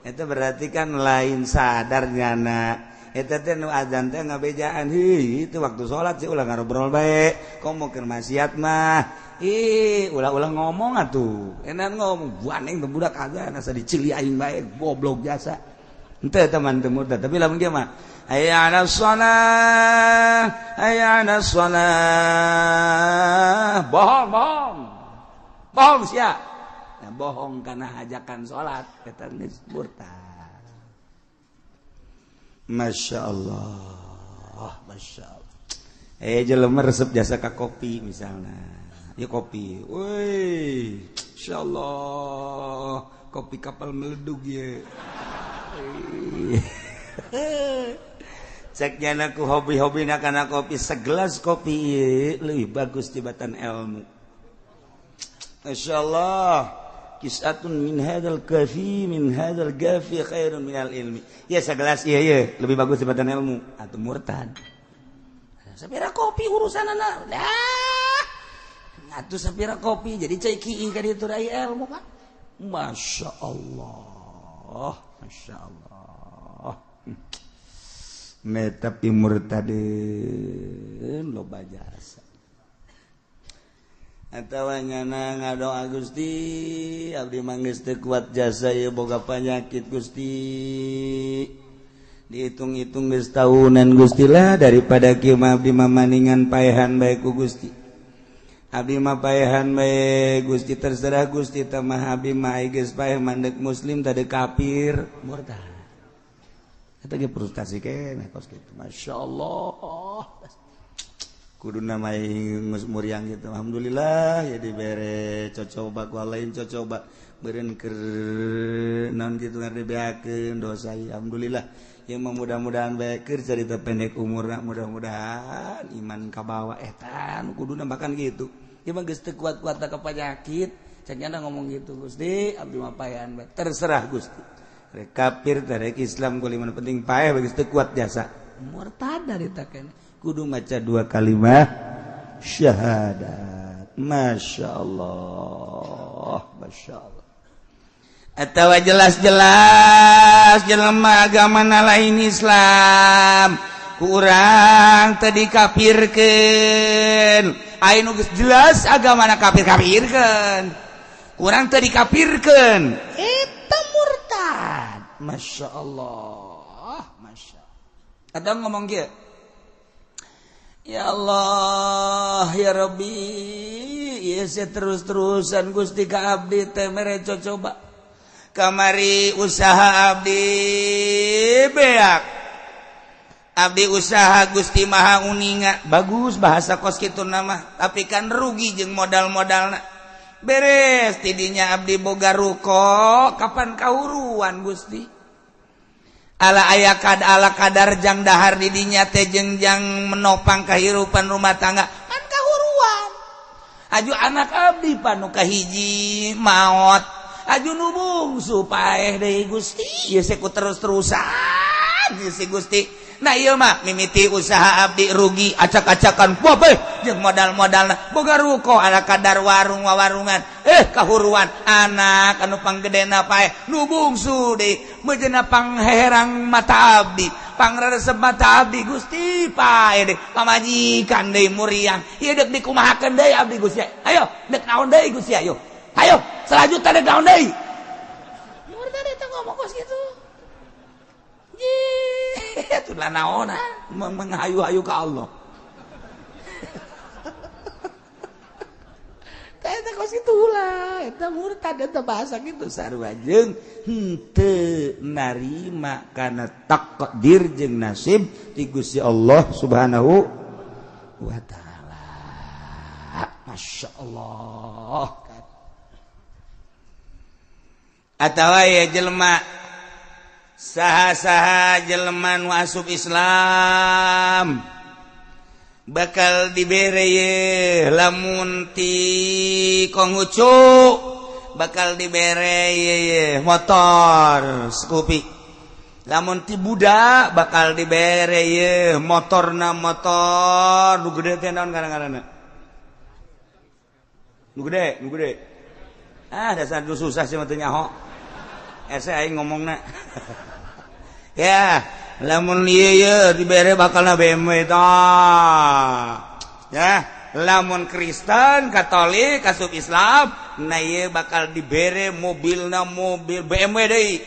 itu berarti kan lain sadarnya nak eta teh nu adzan teh ngabejaan itu waktu sholat sih ulah ngarobrol bae kok mau keur maksiat mah ulah ngomong atuh enak ngomong buaneng budak adzan asa dicili aing bae goblok jasa henteu teman teu murtad tapi lamun kieu mah hayya 'alas shalah hayya 'alas shalah bohong sia bohong karena ajakan sholat eta geus murtad. Masya Allah. Jelema resep jasa ka kopi misalnya ya kopi woi Masya Allah kopi kapal meledug ya ceknya aku hobi-hobi karena kopi segelas kopi lebih bagus tibatan ilmu. Masya Allah kisatun min hadzal kafi min hadzal gafi khairun minal ilmi ya segelas iya lebih bagus tibatan ilmu atau murtad sapira kopi urusanana dah atuh sapira kopi jadi cai kieu ka ditu rai ilmu kan Masya Allah tapi murtadin loba jasa atawa nyana ngadoa Gusti abdi manggeus teu kuat jasa ieu boga panyakit Gusti dihitung-hitung geus tahunan Gusti lah daripada kieu mah abdi mah maningan paehan bae ku Gusti abdi mah paehan bae Gusti terserah Gusti tah mah abdi mah geus paeh mandek muslim teu kafir murtad eta ge frustasi keneh kos kitu masyaallah kuduna mai muriang gitu alhamdulillah ya dibere cocoba ku lain cocoba beureun keur naon kitu ngarebeakeun dosa alhamdulillah ya mudah-mudahan bae keur carita pendek umurna mudah-mudahan iman kabawa eta nu kuduna makan gitu ieu mah geus teu kuat-kuat ka penyakit cenah ngomong gitu Gusti abdi mah paehan bae terserah Gusti rek kafir rek Islam kuliah penting paeh geus teu kuat jasa murtad dari takene kudu maca 2 kalimat syahadat. Masya Allah atawa jelas-jelas jelema agamana lain Islam kurang tadi kafirkeun anu geus jelas agamana kafir-kafirkeun kurang tadi kafirkeun eta murtad. Masya Allah ada ngomong kieu ya Allah ya Rabbi ya terus-terusan Gusti ka abdi teh mere coba kamari usaha abdi beak abdi usaha Gusti Maha Uninga bagus bahasa kos kitu nama tapi kan rugi jeung modal-modalna beres tidinya abdi boga ruko kapan kahuruan Gusti ala aya ala kadar jang dahar di dinya teh jengjang menopang kahirupan rumah tangga kan kahuruan aju anak abdi panu kahiji maot aju nu bungsu paeh deui Gusti ieu seku terus-terusan si Gusti nah ieu mah mimiti usaha abdi rugi acak-acakan bae jeung modal-modalna boga ruko ala kadar warung-warungan kahuruan anak anu panggedena paeh nu bungsu deui beujena pangherang mata abdi pangresep mata abdi Gusti paeh deui pamajikan deui muriang ieu deuk dikumahakeun deui abdi Gusti ayo deuk naon deui Gusti ayo selanjutna deuk naon deui murtad eta ngomong kos kitu itu lah naona menghayu-hayu ke Allah eta kos itulah eta murtad eta bahasa kitu sarua jeung henteu narima kana takdir jeung nasib ti Gusti Allah Subhanahu wa taala. Masya Allah atawa ya jelema saha-saha jelema nu asup Islam bakal dibere ye lamun ti Konghucu bakal dibere ye motor Scoopy lamun ti budak bakal dibere ye motorna motor nu gede teh naon ngaranna nu gede dasar susah sih mah teu nyaho aing ngomongna. Ya, lamun ieu dibere bakalna BMW tah. Ya, lamun Kristen, Katolik, asup Islam, nah ieu bakal dibere mobilna mobil BMW deui.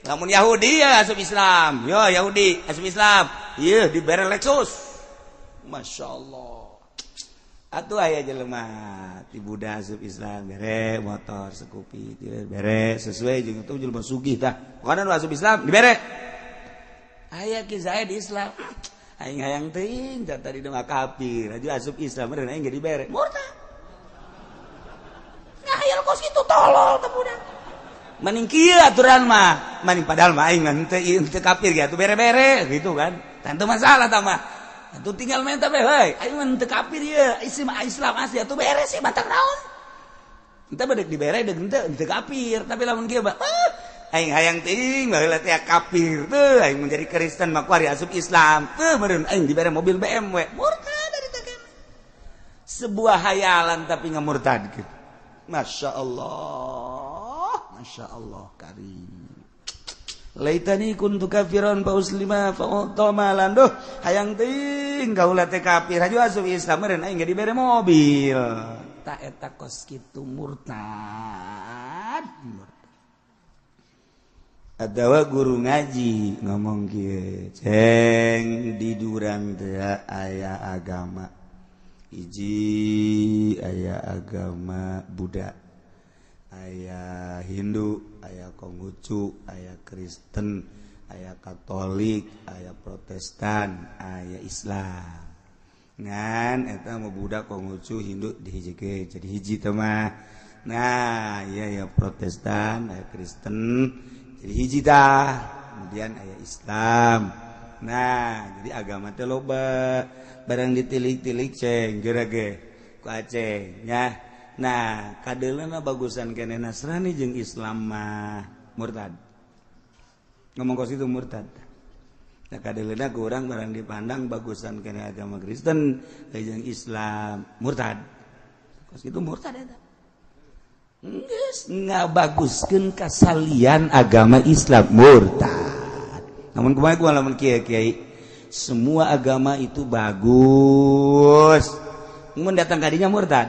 Lamun Yahudi ya asup Islam. Yo Yahudi asup Islam. Ieu dibere Lexus. Masyaallah. Atuh aya jelema ti budak asup Islam bere motor Scoopy bere sesuai jeung itu jelema sugih tah. Pokona nu asup Islam dibere. Aya ki Zaid Islam. Aing hayang teuing tadi mah kafir. Aju asup Islam meureun aing ge dibere. Murtad. Ngahayal kos kitu tolol teh budak. Mending kieu aturan mah. Mending padahal mah aing mah teu kafir ge atuh bere-bere gitu kan. Teu masalah tah mah. Atuh tinggal menta bae heuy. Aing mah teu kafir ieu. Islam asli atuh beres sih batak naon. Entah bedek dibere deuk teu kafir, tapi lamun kieu mah aing hayang teuing baheula teh kafir teu aing menjadi Kristen mah kuari asup Islam. Teu meureun aing dibere mobil BMW. Murtad dari tagana. Sebuah hayalan tapi ngamurtadkeun. Masya Allah karim. Laitani kuntu kafiran fa uslima fa utamalan duh hayang teuing kaula teh kafir haju asup Islam meureun aing ge dibere mobil. Ta eta kos kitu murtad. Adawa guru ngaji ngomong kieu, ceng di durang teh aya agama hiji, aya agama Buddha, aya Hindu, aya Konghucu, aya Kristen, aya Katolik, aya Protestan, aya Islam. Ngan eta mah Buddha, Konghucu, Hindu dihijikeun jadi hiji teh mah. Nah, iya ya Protestan, aya Kristen jadi hiji tah. Kemudian aya Islam. Nah, jadi agama teh loba. Barang ditilik-tilik ceng geura ge ku Aceh nya. Nah, kadeulana bagusan kene Nasrani jeung Islam mah murtad. Ngomong kos itu murtad. Nah, kadeulana ku urang barang dipandang bagusan kene agama Kristen jeung Islam murtad. Kos itu murtad eta. Geus ngabaguskeun kasalian agama Islam murtad. Namun kumaha ku lamun kiai semua agama itu bagus. Mun datang ka dinya murtad.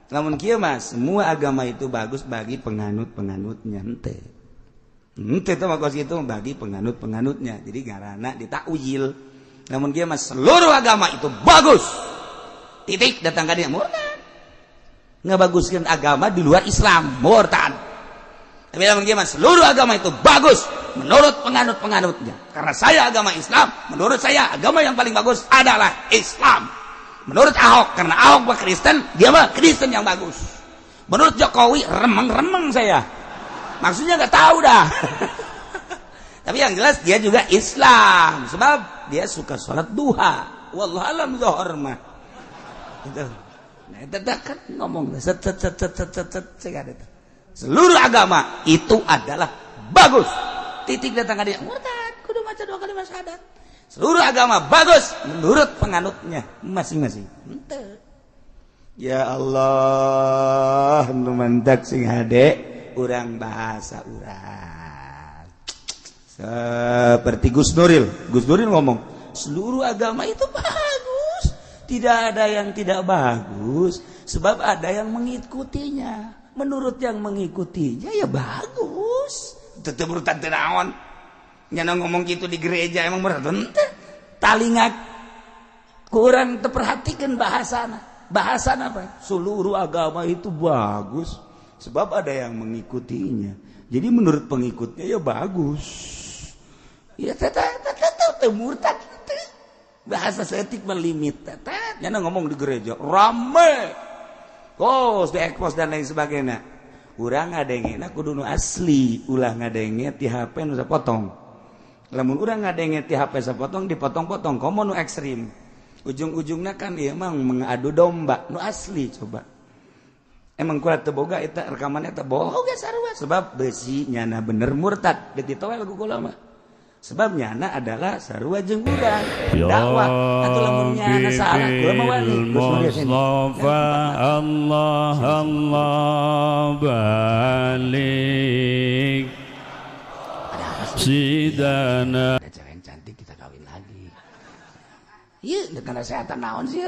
Lamun kieu mah semua agama itu bagus bagi penganut-penganutnya henteu. Henteu teh mah kos kitu bagi penganut-penganutnya. Jadi ngaranna ditakwil. Lamun kieu mah seluruh agama itu bagus. Titik datang ka dinya murtad. Ngabaguskeun agama di luar Islam murtad. Tapi lamun kieu mah seluruh agama itu bagus menurut penganut-penganutnya. Karena saya agama Islam, menurut saya agama yang paling bagus adalah Islam. Menurut Ahok, karena Ahok mah Kristen, dia mah Kristen yang bagus. Menurut Jokowi, remeng-remeng saya. Maksudnya nggak tahu dah. Tapi yang jelas dia juga Islam, sebab dia suka sholat duha. Wallahu alam zuhur mah. Itu. Nah, itu kan ngomong seluruh agama itu adalah bagus. Titik datang dia murtad, kudu maca 2 kali syahadat. Seluruh agama bagus menurut penganutnya masing-masing. Henteu. Ya Allah, nu mantak sing hade urang bahasa urang. Seperti Gus Nuril ngomong, seluruh agama itu bagus. Tidak ada yang tidak bagus, sebab ada yang mengikutinya. Menurut yang mengikutinya ya bagus. Tetep murtad teu naon. Nyana ngomong gitu di gereja emang murtad teu. Talingat kurang terperhatikan bahasana. Bahasana apa? Seluruh agama itu bagus, sebab ada yang mengikutinya. Jadi menurut pengikutnya ya bagus. Ya tetep murtad. Bahasa setik melimit tetet. Nyana ngomong di gereja rame. Kos diekpos dan lain sebagainya. Urang ngadengena kudu nu asli, ulah ngadenge ti HP nu sapotong. Lamun urang ngadenge ti HP sapotong dipotong-potong, komo nu ekstrim. Ujung-ujungna kan ieu mah mengadu domba, nu asli coba. Emang kuat teu boga eta rekaman eta boga sarua sebab beusi nyana bener murtad deuk ditowel ku kula mah. Sebab nyana adalah sarua jeung urang dakwah atuh lamun nyana salah kula mah wani Mustafa Allah balik sidana. Ada cewek yang cantik kita kawin lagi. Iya, dengan kesehatan naon sih.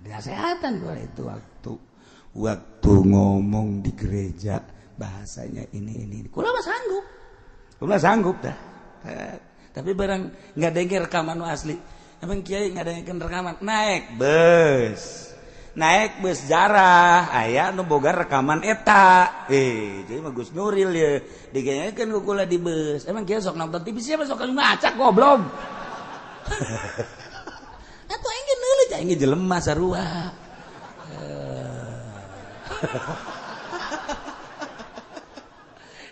Kesehatan gue itu waktu ngomong di gereja bahasanya ini. Kula sanggup dah. Tapi barang nggak ada yang rekaman asli. Emang kiai nggak ada yang rekaman. Naik bus jarah. Ayah nu boga rekaman eta. Jadi mah Gus Nuril ya. Diganyakeun kula di bus. Emang kiai sok nonton TV siapa sok ngacak goblok. Atau ingin nulis, ingin jelema sarua.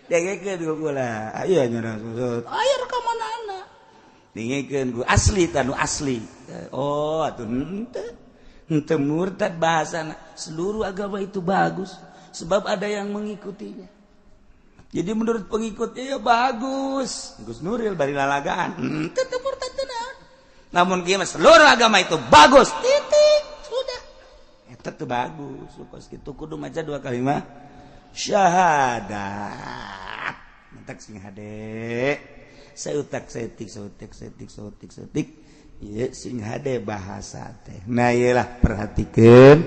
Dengekeun kula. Ayo nyana susut. Ayo rekaman anak. Dengekeun ku asli tanu asli. Oh, atuh henteu murtad bahasana. Seluruh agama itu bagus sebab ada yang mengikutinya. Jadi menurut pengikutnya ya bagus. Gus Nuril bari lalagaan. Teu murtad teh. Namun kieu seluruh agama itu bagus. Titik, sudah. Eta teh bagus. Supaya kitu kudu maca 2 kalimat syahadat. Mentak sing hade. Sautak setik. Ieu sing hade bahasa teh. Nah iyalah perhatikeun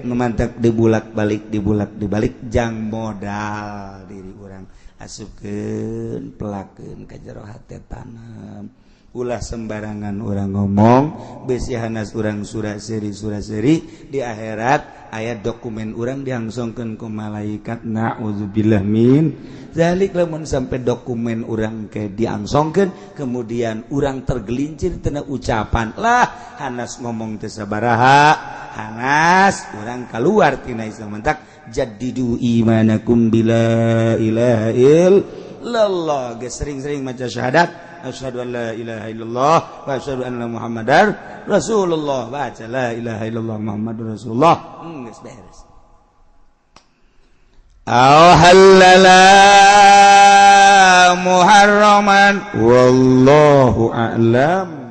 numantak dibulak-balik jang modal diri urang asupkeun pelakeun ka jero hate tanam. Ulah sembarangan orang ngomong besi hanas orang surah seri di akhirat ayat dokumen orang diangsongkeun ku malaikat naudzubillah min zalik. Lamun sampai dokumen orang ke diangsongkeun kemudian orang tergelincir tina ucapan lah hanas ngomong teu sabaraha hanas orang keluar tina Islam mentak jaddidu imanakum bila ilaha illallah. Geus sering-sering maca syahadat asyhadu an la ilaha illallah wa asyhadu anna muhammadar rasulullah. Baca la ilaha illallah muhammadur rasulullah. Geus beres. Halala muharraman wallahu a'lam.